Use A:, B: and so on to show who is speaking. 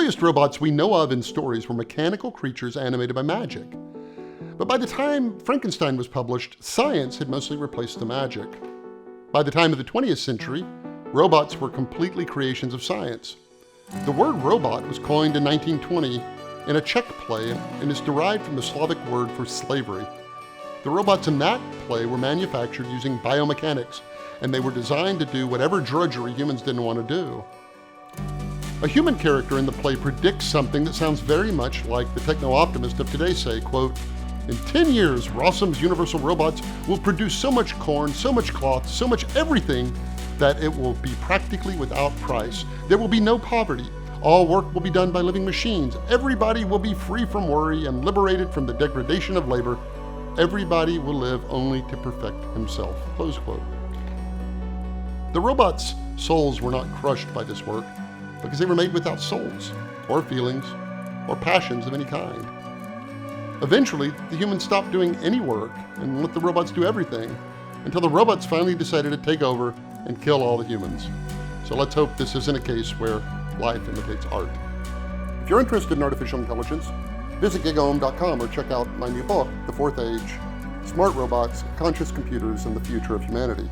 A: earliest robots we know of in stories were mechanical creatures animated by magic. But by the time Frankenstein was published, science had mostly replaced the magic. By the time of the 20th century, robots were completely creations of science. The word robot was coined in 1920 in a Czech play and is derived from the Slavic word for slavery. The robots in that play were manufactured using biomechanics, and they were designed to do whatever drudgery humans didn't want to do. A human character in the play predicts something that sounds very much like the techno optimists of today say, quote, "In 10 years, Rossum's universal robots will produce so much corn, so much cloth, so much everything that it will be practically without price. There will be no poverty. All work will be done by living machines. Everybody will be free from worry and liberated from the degradation of labor. Everybody will live only to perfect himself." Close quote. The robots' souls were not crushed by this work because they were made without souls, or feelings, or passions of any kind. Eventually, the humans stopped doing any work and let the robots do everything, until the robots finally decided to take over and kill all the humans. So let's hope this isn't a case where life imitates art. If you're interested in artificial intelligence, visit gigaom.com or check out my new book, The Fourth Age: Smart Robots, Conscious Computers, and the Future of Humanity.